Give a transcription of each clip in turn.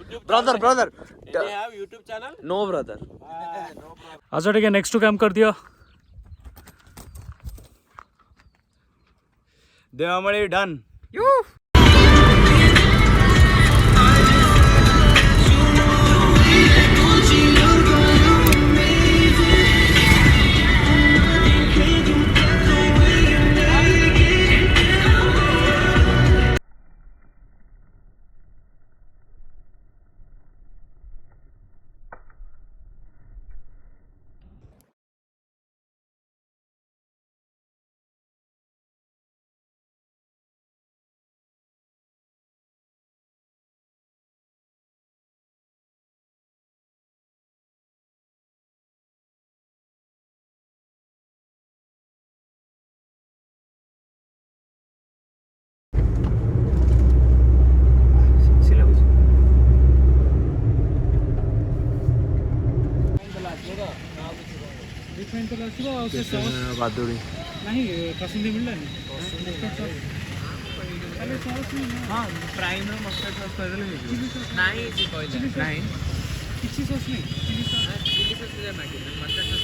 brother. Do you have YouTube channel? No, brother. अच्छा ठीक है, नेक्स्ट टू कैंप कर दिया. Deomali done. बादुड़ी नहीं कसुंदी मिलला नहीं. हाँ प्राइम रो मस्टर्ड सॉस कर देले नहीं जी कहले नहीं किसी सॉस नहीं. चिली सॉस दे माटी मस्टर्ड सॉस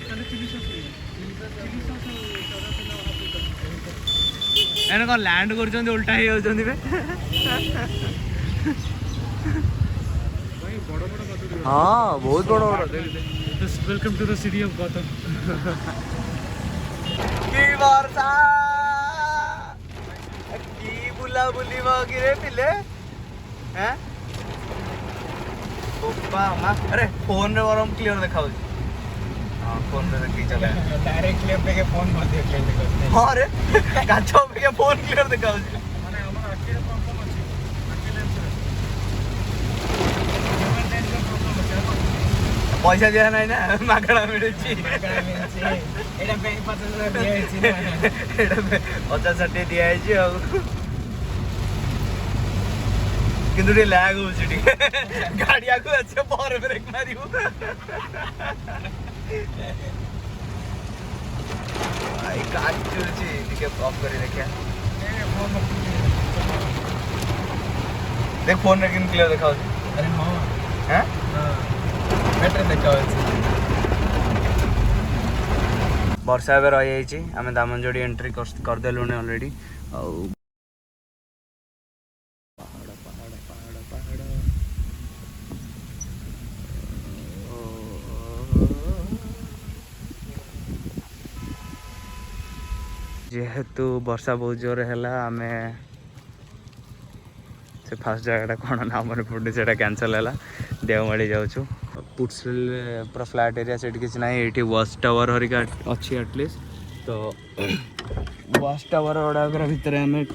ताले चिली सॉस नहीं. चिली सॉस एने को लैंड करछन उल्टा हे होछन बे. भाई बड़ बड़ बादुड़ी. हां बहुत बड़ बड़. Welcome to the city of Gautam. की वर्षा की बुला बुली वगैरह पिले हैं ओपा मा अरे फोन रे वरम क्लियर देखाउ. हां फोन रे देखि चले डायरेक्ट क्लियर पे के फोन मत देख ले. हां रे गाछो पे के फोन क्लियर देखाउ माने हमर आखि रे प्रॉब्लम अछि. आखि लेंस रे पैसा दिया नहीं ना मागणा मिलुची. एटा बैंक 50,000 दिया छि ना. एटा 50,60 दिया छि आ किंतु रे लैग हो छिटी गाड़ी आगु अच्छे पावर ब्रेक मारियो. आई काट चुरची ठीक ऑफ करी देखिया. देख फोन रे किन क्लियर देखाउ. अरे हां हैं बेटर देखाउ. वर्षा एवं रही आम दामनजोड़ी एंट्री करदेलु अलरेडी. जेहेतु वर्षा बहुत जोर है आम से फास्ट जगह कौन ना मन पड़े से कैंसल है. देवमाली जाऊँ पुटसिल पूरा फ्लैट एरिया से किसी ना ये वॉच टावर हरिका अच्छी एटलिस्ट. तो वॉच टावर गुड़ा भितर आम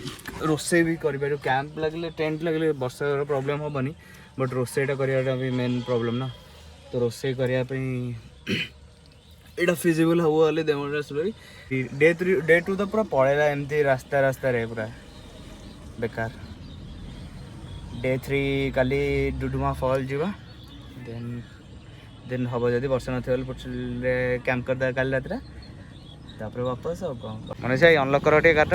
रोसे भी कर कैंप लगे टेंट लगे वर्षा प्रॉब्लम हेनी बट रोसेटा करवाटा भी मेन प्रॉब्लम ना. तो रोसे करने यहाँ फिजिबल हम बोले देवमाली. डे 2 तो पूरा पड़ेगा एमती रास्ता रास्ता रे पूरा बेकार. डे 3 काली डुडुमा फॉल जीवा देन हम जब वर्षा ना कैंप करदे काली रात तापर वापस आ कौन मैंने से अनलॉक कर काट.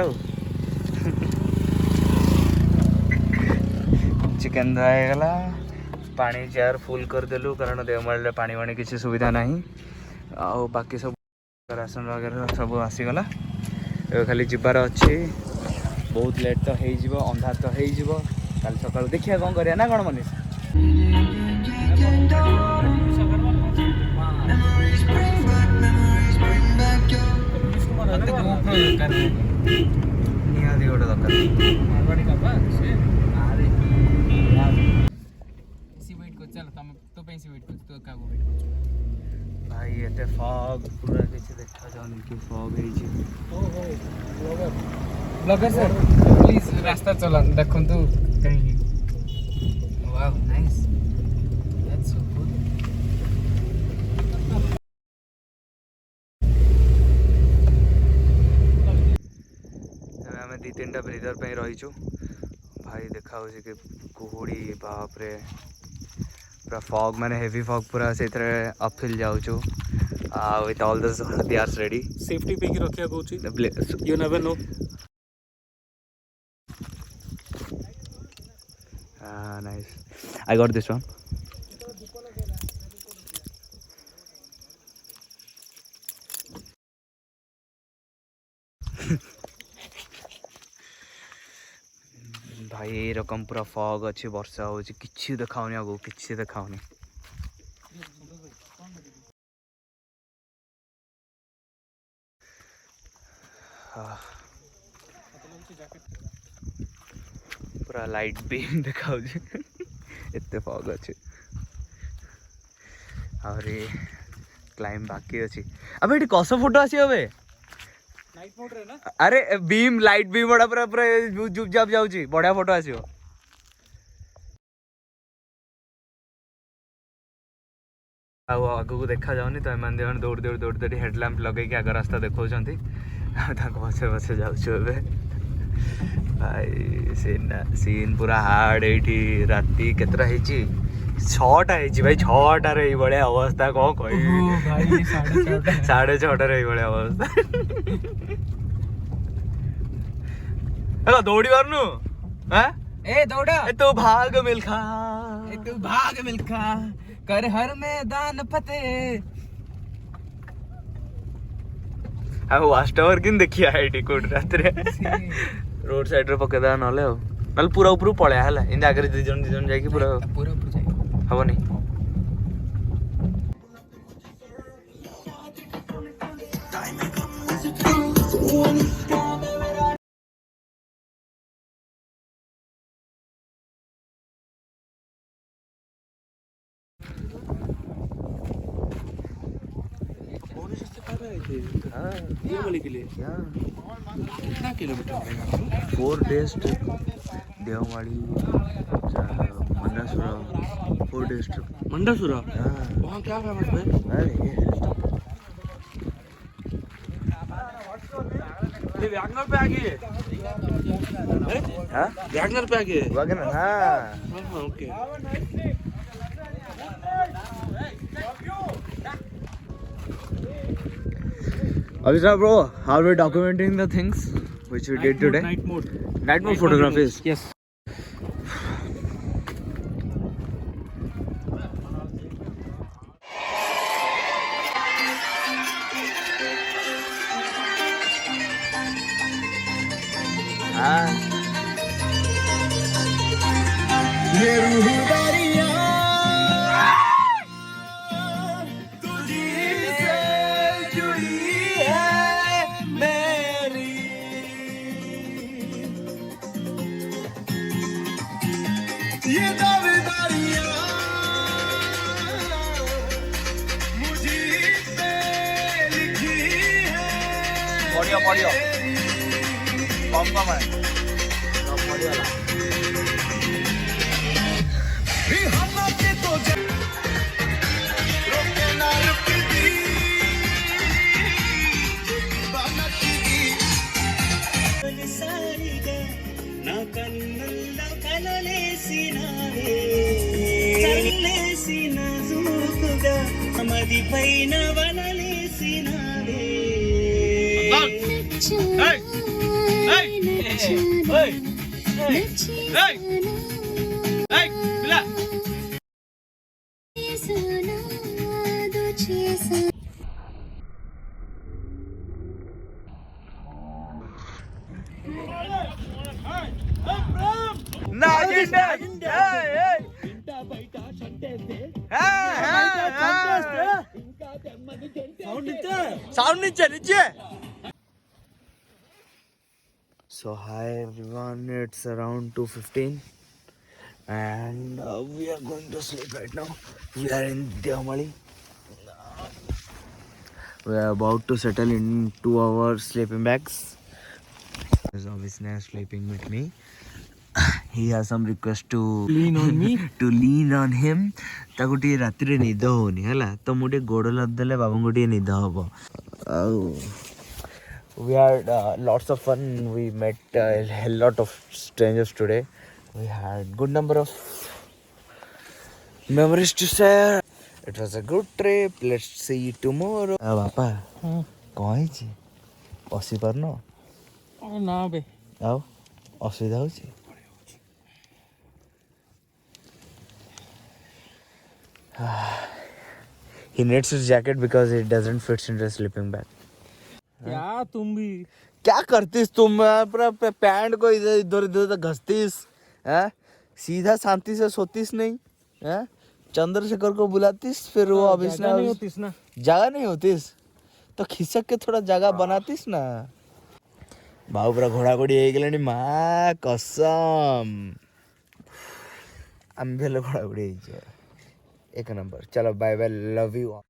चिकेन धोगला पानी जार फुल करदेलु कारण देवमाली पानी वाणी किसी सुविधा नहीं. आ बाकी सब राशन वगैरह सब आसीगला. खाली जीवार अच्छी बहुत लेट तो हो अंधार तो हो कल सका देखिए कौन करिया ना कौन मनीष. निहाती गोटे दरकार भाई एटे फॉग पूरा किसी देखा जाउनी कि फॉग ब्लॉगर सर प्लीज रास्ता चलन देखंतु कहीं. Wow nice that's so good. आम 2-3टा ब्रीदर पे रहीचु भाई देखा कि कुहुड़ी बाप रे पूरा फॉग माने हेवी फॉग पूरा से अपहिल जाऊँ with all they are ready. Safety पे की रखिया कहूँ you never know. Nice. I got this one. भाई ये रकम पूरा फॉग अच्छी वर्षा हो किसी देखाऊनी आगो किसी देखाऊनी पूरा लाइट बीम देखाऊ एते फॉग अच्छे और क्लाइम बाकी अच्छी अबे ये कस फोटो आसी अबे नाइट मोड रे ना अरे बीम लाइट बीम बड़ा पूरा पूरा जुप जाप जाउची बढ़िया फोटो आसीओ आगू देखा जाऊनी तो एम दौड़ दौड़ दौड़ दौड़ी हेडलैम्प लगे आग रास्ता देखा बसे बसे जाऊँ भाई सीन पूरा हार्ड ये राति केतरा होती 6टा भाई 6टार ये अवस्था कौन कह 6:30 ये अवस्था है दौड़ी पारनु ए दौड़ा तू भाग मिल्खा कर हर मैदान फतेह अब वाच टावर किन देखिया एटी कोड रात रे रोड साइड रे पके दा नले पूरा ऊपर पळया हला इन आगे दु जन जाई पूरा ऊपर जाई हबनी देवमाली के लिए कितना किलोमीटर पड़ेगा 4 days trip Devmali मंडासुरा 4 days trip मंडासुरा वहाँ क्या फेमस है ये वैगनर पे आ गई है वैगनर पे आ गई है वैगनर हाँ okay Odisha bro, how are we documenting the things which we did today? Night mode photographies. Yes. Audio. Kom है audio वाला Sound नीचे. So hi everyone, it's around 2:15 and we are going to sleep right now. We are in Deomali. We are about to settle into our sleeping bags. There's obviously sleeping with me. He has some request to lean on me to lean on him. ताको T राति रे निद होनी हैला तो मुटे गोड़ लद देले बाबू को टी निद हबो. We had lots of fun. We met a lot of strangers today. We had good number of memories to share. It was a good trip. Let's see you tomorrow. बापा कौन है पसी पर नो ना बे आओ असुविधा होची He needs his jacket because it doesn't fit into a sleeping bag. क्या तुम भी क्या करतीस तुम? पूरा पैंट को इधर इधर इधर घसतीस हैं? सीधा शांति से सोतीस नहीं हैं? चंद्रशेखर को बुलातीस, फिर वो अभी जगह नहीं होतीस ना जगह नहीं होतीस तो खिसक के थोड़ा जगह बनातीस ना. भाऊ पूरा घोड़ाघोड़ी ହେଇଗଲାଣି ମା कसम. आम्ही हेलो घोड़ाघोड़ी ହେଇଛ. एक नंबर. चलो बाय बाय, लव यू.